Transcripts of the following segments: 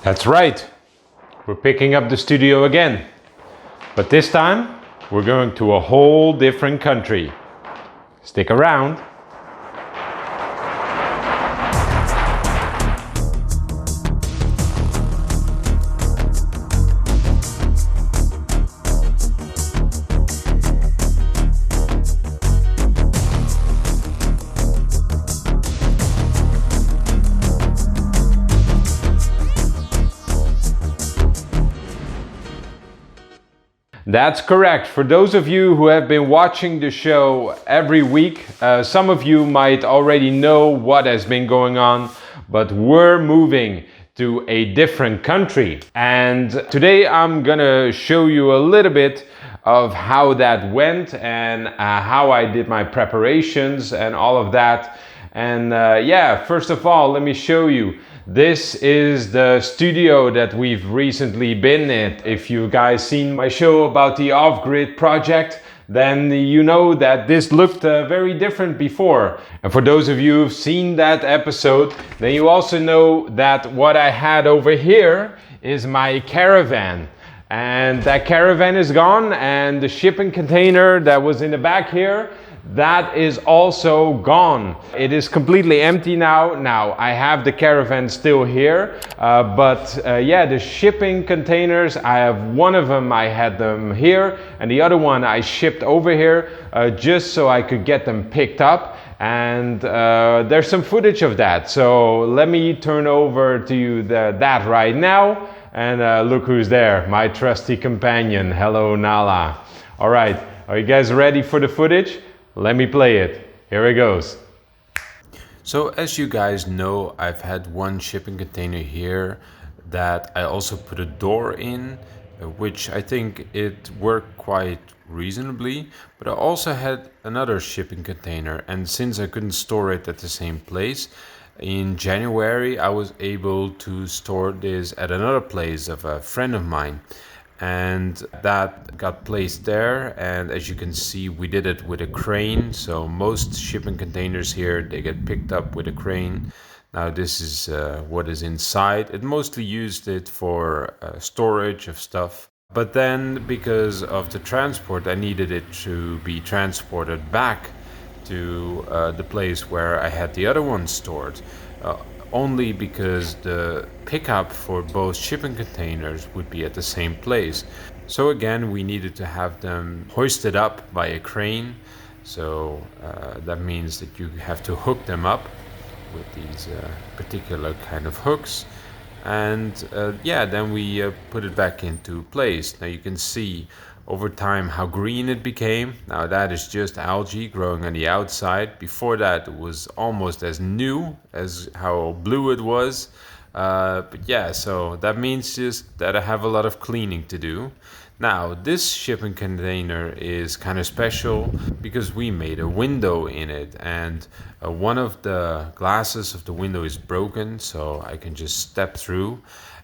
That's right, we're picking up the studio again. But this time, we're going to a whole different country. Stick around. That's correct. For those of you who have been watching the show every week, some of you might already know what has been going on, but we're moving to a different country. And today I'm gonna show you a little bit of how that went and how I did my preparations and all of that. And first of all, let me show you. This is the studio that we've recently been in. If you guys seen my show about the off-grid project, then you know that this looked very different before. And for those of you who've seen that episode, then you also know that what I had over here is my caravan. And that caravan is gone, and the shipping container that was in the back here, that is also gone. It is completely empty now. Now I have the caravan still here, but the shipping containers, I have one of them, I had them here, and the other one I shipped over here just so I could get them picked up. And there's some footage of that. So let me turn over to you that right now. And look who's there, my trusty companion. Hello, Nala. All right, are you guys ready for the footage? Let me play it. Here it goes. So as you guys know, I've had one shipping container here that I also put a door in, which I think it worked quite reasonably. But I also had another shipping container, and since I couldn't store it at the same place, in January I was able to store this at another place of a friend of mine. And that got placed there, and as you can see, we did it with a crane. So most shipping containers here, they get picked up with a crane. Now this is what is inside. It mostly used it for storage of stuff, but then because of the transport, I needed it to be transported back to the place where I had the other one stored. Only because the pickup for both shipping containers would be at the same place. So again, we needed to have them hoisted up by a crane. So that means that you have to hook them up with these particular kind of hooks. And then we put it back into place. Now you can see over time how green it became. Now that is just algae growing on the outside. Before that it was almost as new as how blue it was. So that means just that I have a lot of cleaning to do. Now this shipping container is kind of special because we made a window in it, and one of the glasses of the window is broken, so I can just step through.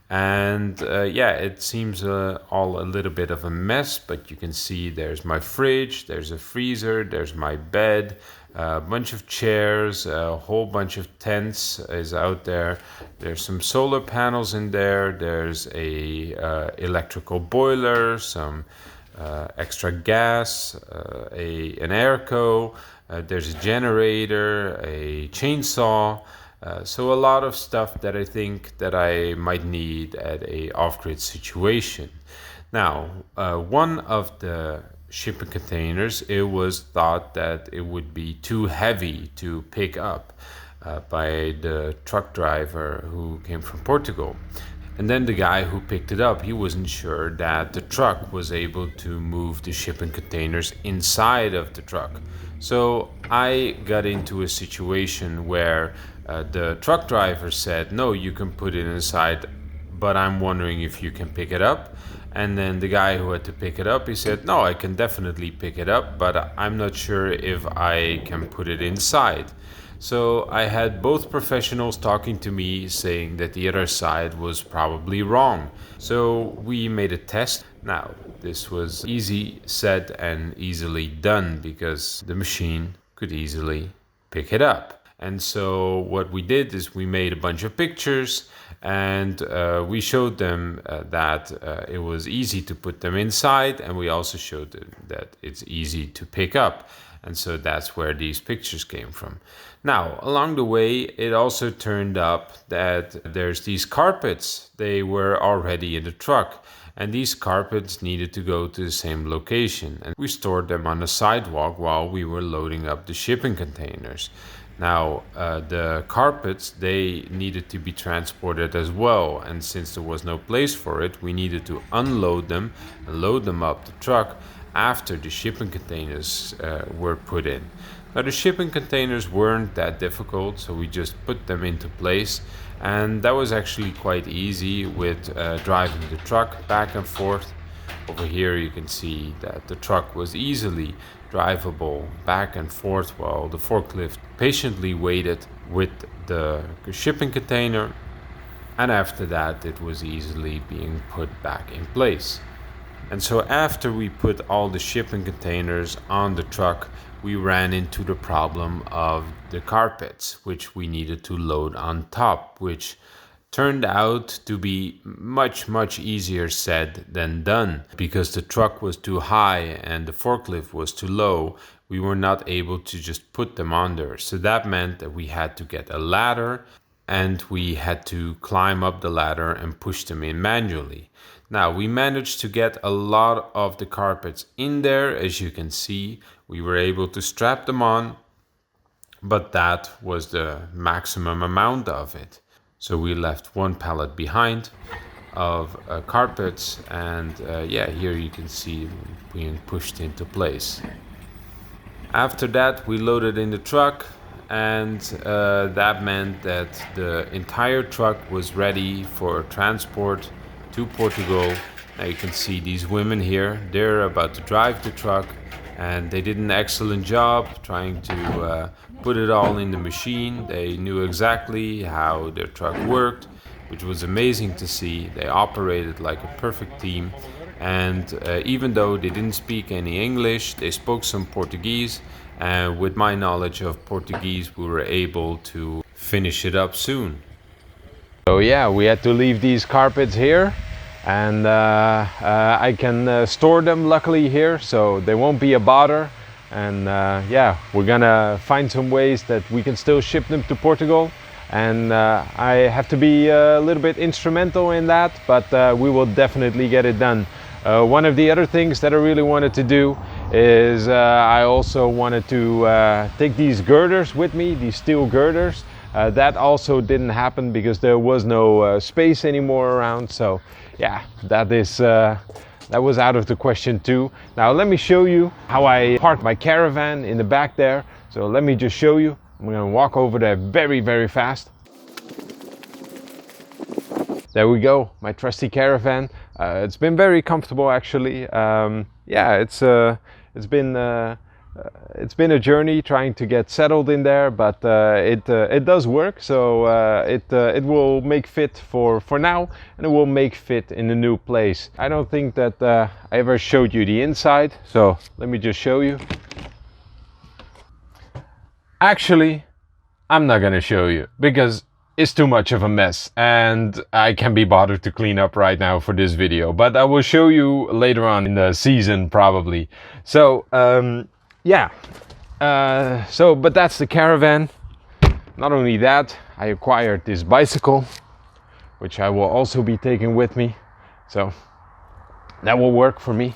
And it seems all a little bit of a mess, but you can see there's my fridge, there's a freezer, there's my bed, a bunch of chairs, a whole bunch of tents is out there. There's some solar panels in there, there's a electrical boiler, some extra gas, an airco, there's a generator, a chainsaw. So a lot of stuff that I think that I might need at a off-grid situation. Now, one of the shipping containers, it was thought that it would be too heavy to pick up by the truck driver who came from Portugal. And then the guy who picked it up, he wasn't sure that the truck was able to move the shipping containers inside of the truck. So I got into a situation where the truck driver said, no, you can put it inside, but I'm wondering if you can pick it up. And then the guy who had to pick it up, he said, no, I can definitely pick it up, but I'm not sure if I can put it inside. So I had both professionals talking to me saying that the other side was probably wrong. So we made a test. Now, this was easy said and easily done because the machine could easily pick it up. And so what we did is we made a bunch of pictures and we showed them that it was easy to put them inside, and we also showed them that it's easy to pick up. And so that's where these pictures came from. Now, along the way, it also turned up that there's these carpets. They were already in the truck, and these carpets needed to go to the same location. And we stored them on the sidewalk while we were loading up the shipping containers. Now, the carpets, they needed to be transported as well. And since there was no place for it, we needed to unload them and load them up the truck after the shipping containers were put in. Now, the shipping containers weren't that difficult, so we just put them into place, and that was actually quite easy with driving the truck back and forth. Over here you can see that the truck was easily drivable back and forth while the forklift patiently waited with the shipping container, and after that it was easily being put back in place. And so after we put all the shipping containers on the truck, we ran into the problem of the carpets, which we needed to load on top, which turned out to be much easier said than done. Because the truck was too high and the forklift was too low, we were not able to just put them on there. So that meant that we had to get a ladder, and we had to climb up the ladder and push them in manually. Now, we managed to get a lot of the carpets in there. As you can see, we were able to strap them on, but that was the maximum amount of it. So we left one pallet behind of carpets, and yeah, here you can see them being pushed into place. After that, we loaded in the truck, and that meant that the entire truck was ready for transport to Portugal. Now you can see these women here, they're about to drive the truck, and they did an excellent job trying to put it all in the machine. They knew exactly how their truck worked, which was amazing to see. They operated like a perfect team, and even though they didn't speak any English, they spoke some Portuguese, and with my knowledge of Portuguese, we were able to finish it up soon. So yeah, we had to leave these carpets here, and I can store them luckily here, so they won't be a bother. And yeah, we're gonna find some ways that we can still ship them to Portugal, and I have to be a little bit instrumental in that, but we will definitely get it done. One of the other things that I really wanted to do is I also wanted to take these girders with me, these steel girders. That also didn't happen because there was no space anymore around. So yeah, that was out of the question too. Now let me show you how I parked my caravan in the back there. So let me just show you. I'm gonna walk over there very fast. There we go, my trusty caravan. It's been very comfortable actually. Yeah, it's been a journey trying to get settled in there, but it does work. So it will make fit for now, and it will make fit in a new place. I don't think that I ever showed you the inside, so let me just show you. Actually, I'm not gonna show you because it's too much of a mess, and I can't be bothered to clean up right now for this video, but I will show you later on in the season probably. So yeah, but that's the caravan. Not only that, I acquired this bicycle, which I will also be taking with me, so that will work for me.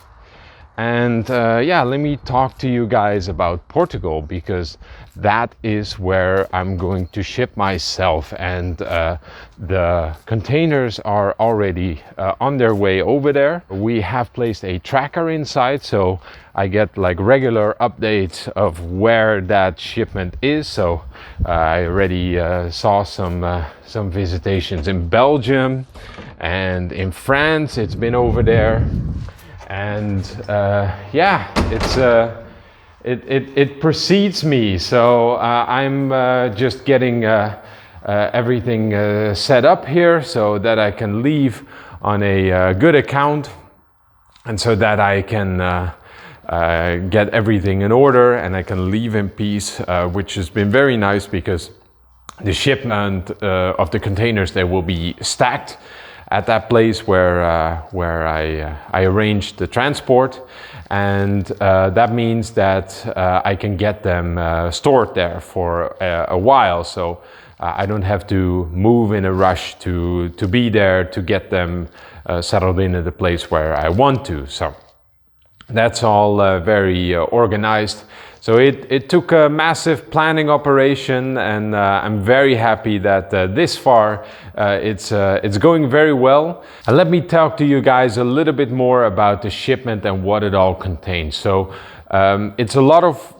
And yeah, let me talk to you guys about Portugal, because that is where I'm going to ship myself, and the containers are already on their way over there. We have placed a tracker inside, so I get like regular updates of where that shipment is. So I already saw some visitations in Belgium and in France. It's been over there. And yeah, it precedes me, so I'm just getting everything set up here so that I can leave on a good account, and so that I can get everything in order and I can leave in peace, which has been very nice, because the shipment of the containers, they will be stacked at that place where I arranged the transport, and that means that I can get them stored there for a while. So I don't have to move in a rush to be there to get them settled in at the place where I want to. So that's all very organized. So it took a massive planning operation, and I'm very happy that this far it's going very well. And let me talk to you guys a little bit more about the shipment and what it all contains. So it's a lot of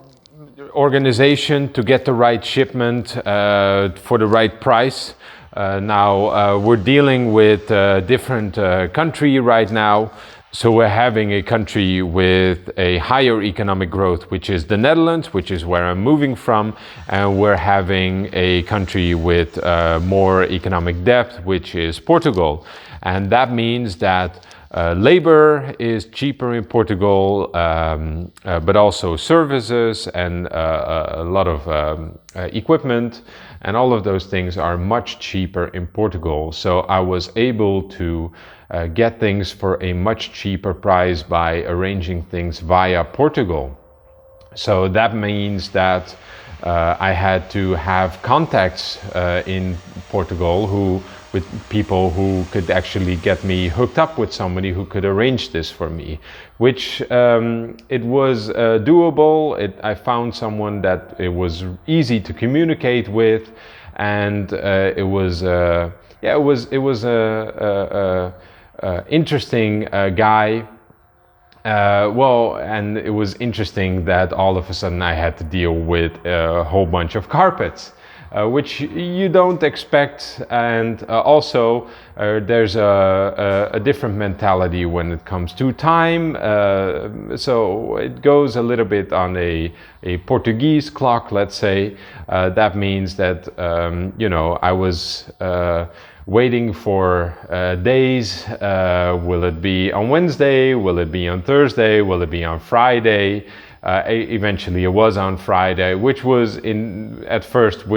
organization to get the right shipment for the right price. Now we're dealing with a different country right now. So we're having a country with a higher economic growth, which is the Netherlands, which is where I'm moving from. And we're having a country with more economic depth, which is Portugal. And that means that labor is cheaper in Portugal, but also services and a lot of equipment, and all of those things are much cheaper in Portugal. So I was able to get things for a much cheaper price by arranging things via Portugal. So that means that I had to have contacts in Portugal with people who could actually get me hooked up with somebody who could arrange this for me, which it was doable. I found someone that it was easy to communicate with, and it was interesting guy. And it was interesting that all of a sudden I had to deal with a whole bunch of carpets, which you don't expect. And also there's a different mentality when it comes to time. So it goes a little bit on a Portuguese clock, let's say. That means that, I was waiting for days. Will it be on Wednesday? Will it be on Thursday? Will it be on Friday? Eventually it was on Friday, which was at first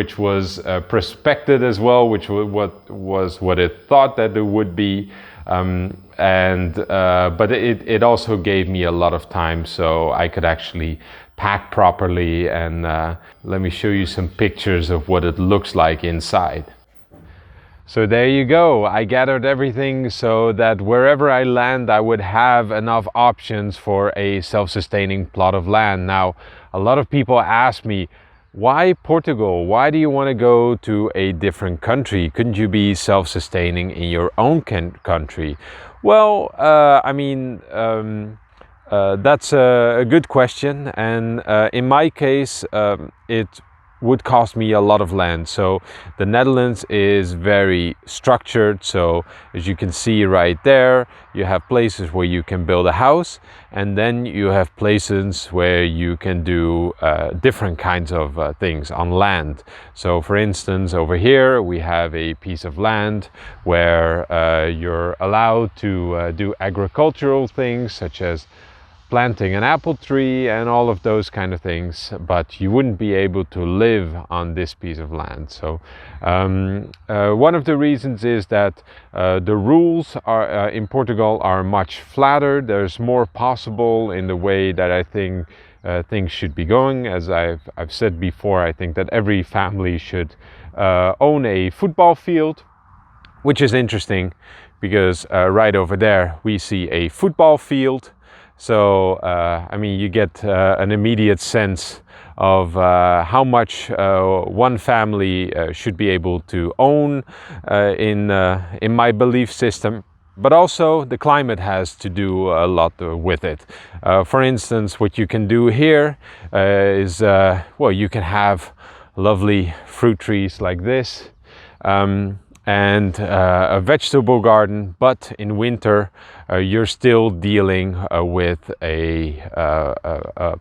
prospected as well, which was what it thought that it would be. But it also gave me a lot of time, so I could actually pack properly. And let me show you some pictures of what it looks like inside. So there you go. I gathered everything so that wherever I land, I would have enough options for a self-sustaining plot of land. Now, a lot of people ask me, why Portugal? Why do you want to go to a different country? Couldn't you be self-sustaining in your own country? Well, that's a good question. And in my case, it would cost me a lot of land. So the Netherlands is very structured. So as you can see right there, you have places where you can build a house, and then you have places where you can do different kinds of things on land. So for instance, over here we have a piece of land where you're allowed to do agricultural things such as planting an apple tree and all of those kind of things, but you wouldn't be able to live on this piece of land. So one of the reasons is that the rules are in Portugal are much flatter. There's more possible in the way that I think things should be going. As I've said before, I think that every family should own a football field, which is interesting because right over there we see a football field. So, you get an immediate sense of how much one family should be able to own in my belief system. But also the climate has to do a lot with it. For instance, what you can do here is, you can have lovely fruit trees like this. And a vegetable garden, but in winter you're still dealing with a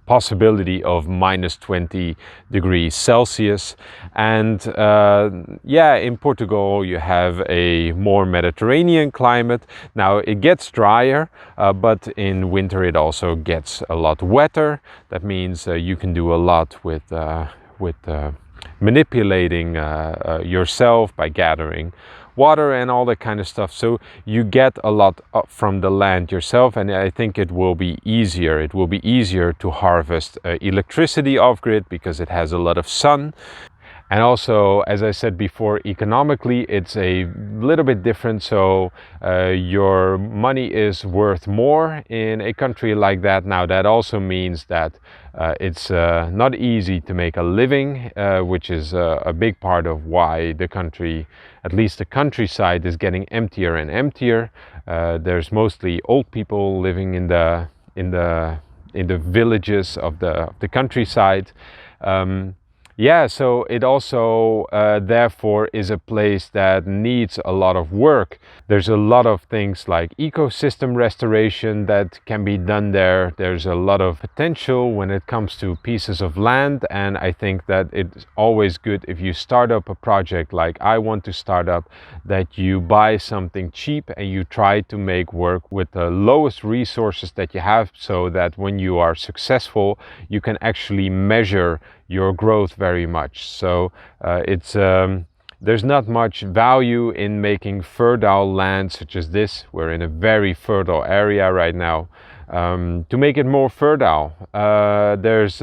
possibility of minus 20 degrees Celsius. And in Portugal you have a more Mediterranean climate. Now it gets drier, but in winter it also gets a lot wetter. That means you can do a lot with manipulating yourself by gathering water and all that kind of stuff. So you get a lot from the land yourself, and I think it will be easier. It will be easier to harvest electricity off grid because it has a lot of sun. And also, as I said before, economically, it's a little bit different. So your money is worth more in a country like that. Now, that also means that it's not easy to make a living, which is a big part of why the country, at least the countryside, is getting emptier and emptier. There's mostly old people living in the villages of the countryside. Yeah, so it also therefore is a place that needs a lot of work. There's a lot of things like ecosystem restoration that can be done there. There's a lot of potential when it comes to pieces of land, and I think that it's always good if you start up a project like I want to start up, that you buy something cheap and you try to make work with the lowest resources that you have, so that when you are successful, you can actually measure your growth very much. So there's not much value in making fertile land such as this. We're in a very fertile area right now. To make it more fertile, there's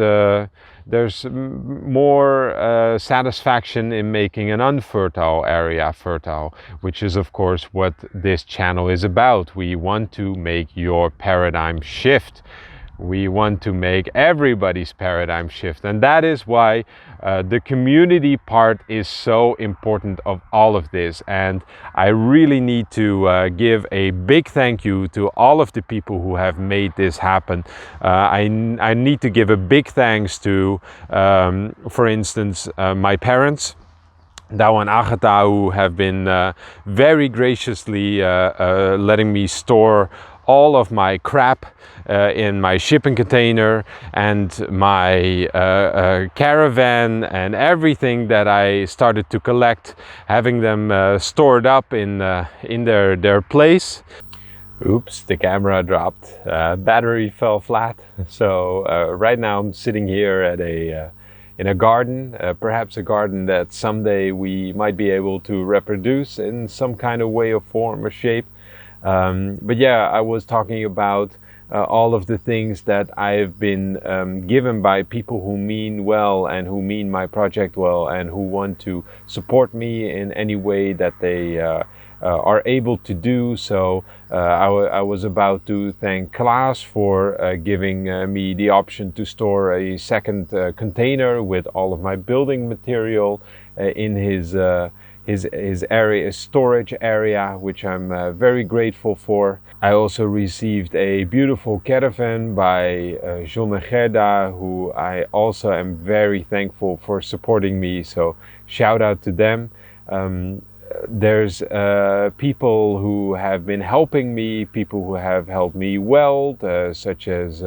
more satisfaction in making an unfertile area fertile, which is of course what this channel is about. We want to make your paradigm shift. We want to make everybody's paradigm shift, and that is why the community part is so important of all of this. And I really need to give a big thank you to all of the people who have made this happen. I need to give a big thanks to, for instance, my parents, Douwe and Agatha, who have been very graciously letting me store all of my crap in my shipping container, and my caravan, and everything that I started to collect, having them stored up in their place. Oops, the camera dropped. Battery fell flat. So right now I'm sitting here at in a garden, perhaps a garden that someday we might be able to reproduce in some kind of way or form or shape. But yeah, I was talking about all of the things that I've been given by people who mean well and who mean my project well and who want to support me in any way that they are able to do. So I was about to thank Klaas for giving me the option to store a second container with all of my building material in his area, storage area, which I'm very grateful for. I also received a beautiful caravan by John and Gerda, who I also am very thankful for supporting me. So shout out to them. There's people who have been helping me, people who have helped me weld, such as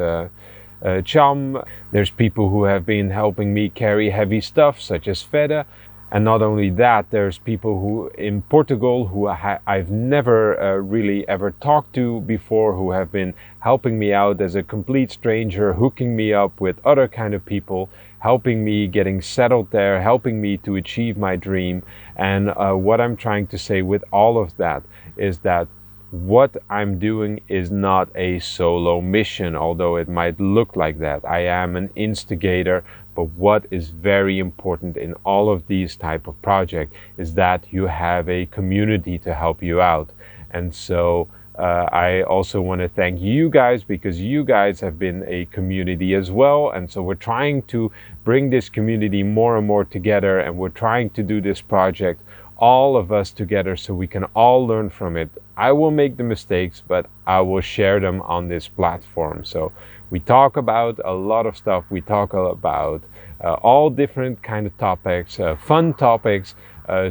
Cham. There's people who have been helping me carry heavy stuff, such as Feda. And not only that, there's people who in Portugal who I've never really ever talked to before, who have been helping me out as a complete stranger, hooking me up with other kind of people, helping me getting settled there, helping me to achieve my dream. And what I'm trying to say with all of that is that what I'm doing is not a solo mission, although it might look like that. I am an instigator, but what is very important in all of these type of projects is that you have a community to help you out. And so I also want to thank you guys, because you guys have been a community as well. And so we're trying to bring this community more and more together, and we're trying to do this project all of us together so we can all learn from it. I will make the mistakes, but I will share them on this platform. So we talk about a lot of stuff. We talk about all different kind of topics, fun topics,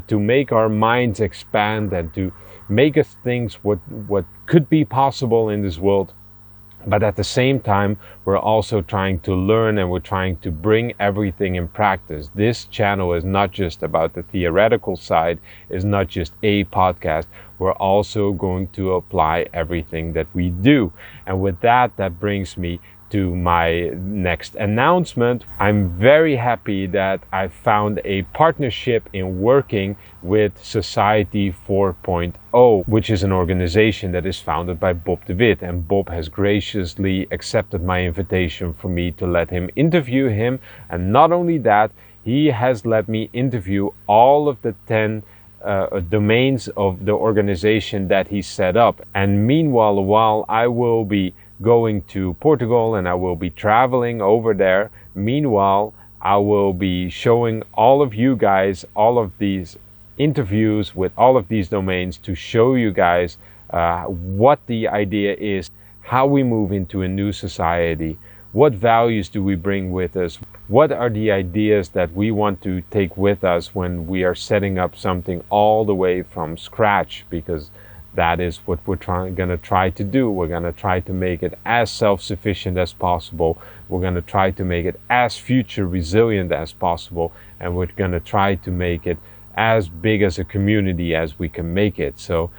to make our minds expand and to make us think what could be possible in this world. But at the same time, we're also trying to learn, and we're trying to bring everything in practice. This channel is not just about the theoretical side, it's not just a podcast. We're also going to apply everything that we do. And with that, that brings me to my next announcement. I'm very happy that I found a partnership in working with Society 4.0, which is an organization that is founded by Bob de Wit. And Bob has graciously accepted my invitation for me to let him interview him. And not only that, he has let me interview all of the 10 domains of the organization that he set up. And meanwhile, while I will be going to Portugal and I will be traveling over there, meanwhile, I will be showing all of you guys all of these interviews with all of these domains to show you guys what the idea is, how we move into a new society, what values do we bring with us, what are the ideas that we want to take with us when we are setting up something all the way from scratch, because that is what we're going to try to do. We're going to try to make it as self-sufficient as possible. We're going to try to make it as future resilient as possible, and we're going to try to make it as big as a community as we can make it. So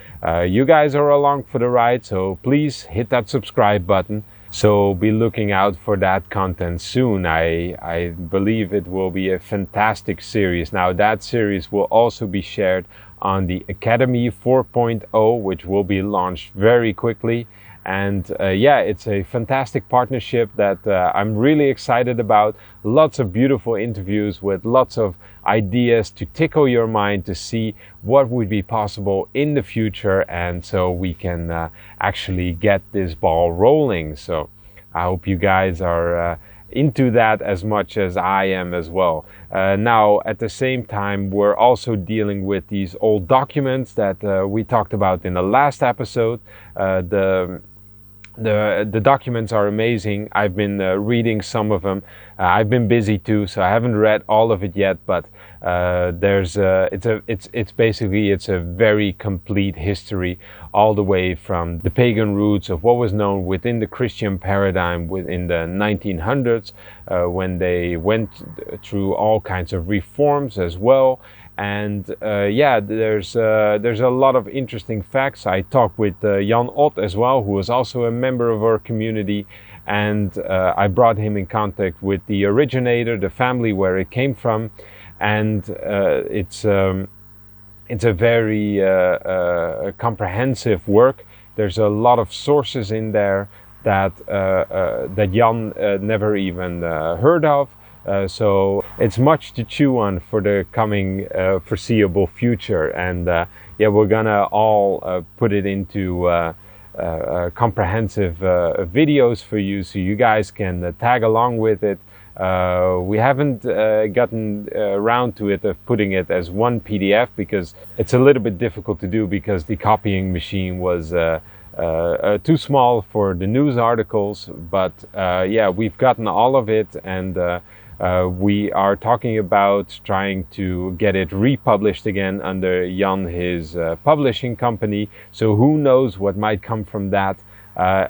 you guys are along for the ride, so please hit that subscribe button. So be looking out for that content soon. I believe it will be a fantastic series. Now that series will also be shared on the Academy 4.0, which will be launched very quickly. And yeah, it's a fantastic partnership that I'm really excited about. Lots of beautiful interviews with lots of ideas to tickle your mind to see what would be possible in the future, and so we can actually get this ball rolling. So I hope you guys are into that as much as I am as well. Now, at the same time, we're also dealing with these old documents that we talked about in the last episode. The documents are amazing. I've been reading some of them. I've been busy too, so I haven't read all of it yet. But it's basically a very complete history, all the way from the pagan roots of what was known within the Christian paradigm within the 1900s, when they went through all kinds of reforms as well. And yeah, there's a lot of interesting facts. I talked with Jan Ott as well, who is also a member of our community, and I brought him in contact with the originator, the family where it came from, and it's a very comprehensive work. There's a lot of sources in there that Jan never even heard of. So it's much to chew on for the coming foreseeable future, and yeah, we're gonna all put it into comprehensive videos for you, so you guys can tag along with it. We haven't gotten around to it of putting it as one PDF, because it's a little bit difficult to do, because the copying machine was too small for the news articles. But yeah, we've gotten all of it, and we are talking about trying to get it republished again under Jan, his publishing company. So who knows what might come from that.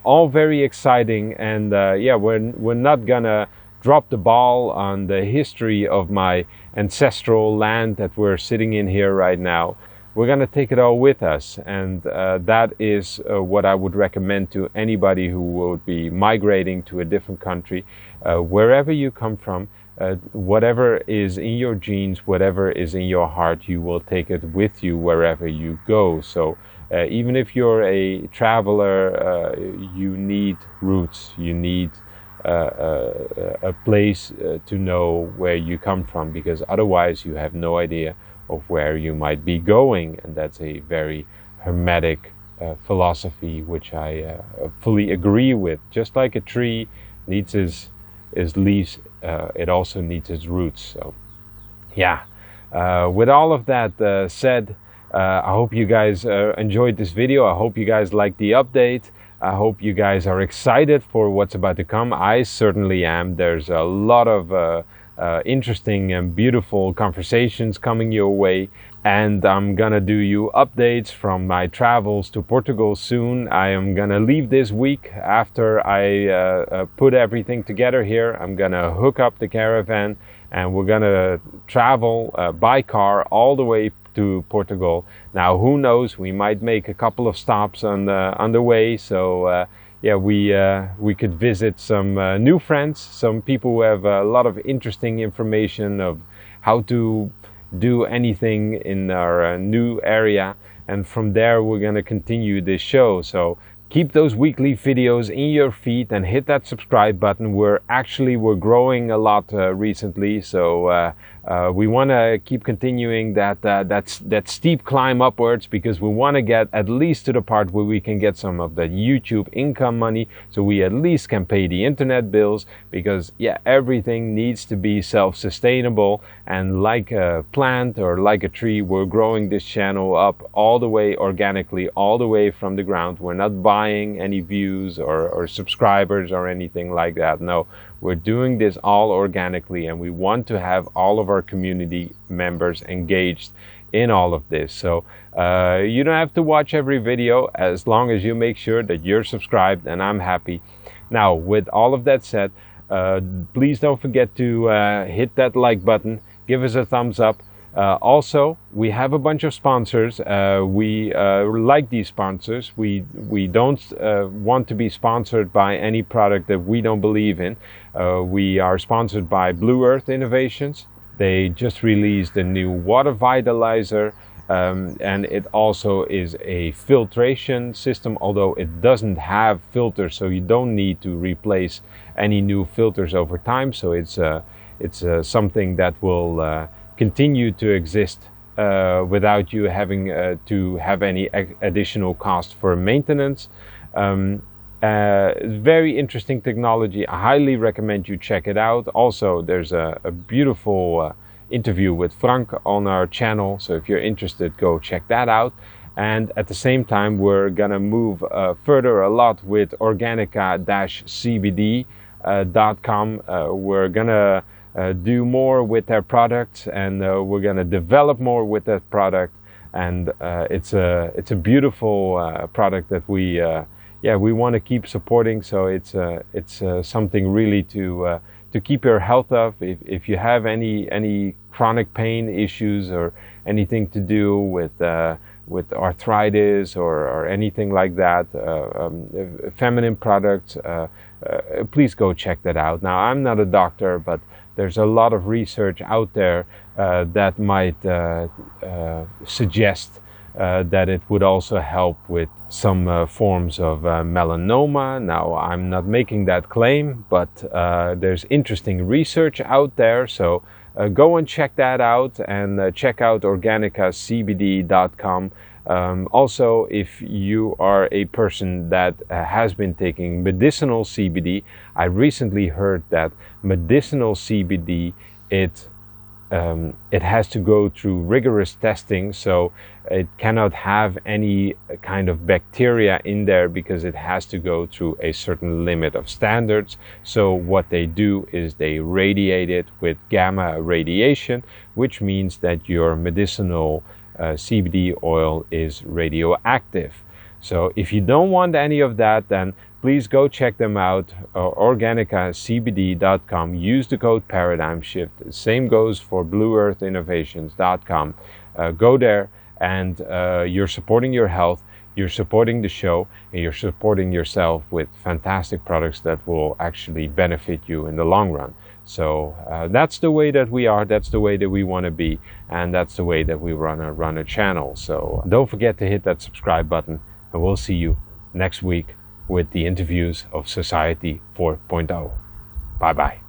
All very exciting, and yeah, we're not gonna drop the ball on the history of my ancestral land that we're sitting in here right now. We're gonna take it all with us, and that is what I would recommend to anybody who would be migrating to a different country. Wherever you come from, whatever is in your genes, whatever is in your heart, you will take it with you wherever you go. So even if you're a traveler, you need roots, you need a place to know where you come from, because otherwise you have no idea of where you might be going. And that's a very hermetic philosophy, which I fully agree with. Just like a tree needs its leaves, it also needs its roots. So yeah, with all of that said, I hope you guys enjoyed this video. I hope you guys liked the update. I hope you guys are excited for what's about to come. I certainly am. There's a lot of interesting and beautiful conversations coming your way, and I'm gonna do you updates from my travels to Portugal soon. I am gonna leave this week after I put everything together here. I'm gonna hook up the caravan, and we're gonna travel by car all the way to Portugal. Now, who knows, we might make a couple of stops on the way. So yeah, we could visit some new friends, some people who have a lot of interesting information of how to do anything in our new area. And from there, we're going to continue this show. So keep those weekly videos in your feed and hit that subscribe button. We're growing a lot recently, so we want to keep continuing that steep climb upwards, because we want to get at least to the part where we can get some of that YouTube income money, so we at least can pay the internet bills. Because yeah, everything needs to be self-sustainable, and like a plant or like a tree, we're growing this channel up all the way organically, all the way from the ground. We're not buying any views or subscribers or anything like that. No, we're doing this all organically, and we want to have all of our community members engaged in all of this. So you don't have to watch every video, as long as you make sure that you're subscribed, and I'm happy. Now, with all of that said, please don't forget to hit that like button, give us a thumbs up. Also, we have a bunch of sponsors. We like these sponsors. We don't want to be sponsored by any product that we don't believe in. We are sponsored by Blue Earth Innovations. They just released a new water vitalizer, and it also is a filtration system, although it doesn't have filters, so you don't need to replace any new filters over time. So it's something that will continue to exist without you having to have any additional cost for maintenance. Very interesting technology. I highly recommend you check it out. Also, there's a beautiful interview with Frank on our channel, so if you're interested, go check that out. And at the same time, we're gonna move further a lot with organica-cbd.com. We're gonna do more with their products, and we're gonna develop more with that product. And it's a beautiful product that we want to keep supporting. So it's something really to keep your health up. If you have any chronic pain issues or anything to do with arthritis or anything like that, feminine products, please go check that out. Now, I'm not a doctor, but there's a lot of research out there that might suggest that it would also help with some forms of melanoma. Now, I'm not making that claim, but there's interesting research out there. So go and check that out, and check out organicacbd.com. Also, if you are a person that has been taking medicinal CBD, I recently heard that medicinal CBD, it has to go through rigorous testing, so it cannot have any kind of bacteria in there, because it has to go through a certain limit of standards. So what they do is they radiate it with gamma radiation, which means that your medicinal CBD oil is radioactive. So if you don't want any of that, then please go check them out, organicacbd.com. Use the code ParadigmShift. Same goes for blueearthinnovations.com. Go there, and you're supporting your health, you're supporting the show, and you're supporting yourself with fantastic products that will actually benefit you in the long run. So that's the way that we are, that's the way that we want to be, and that's the way that we run a channel. So don't forget to hit that subscribe button, and we'll see you next week with the interviews of Society 4.0. Bye bye.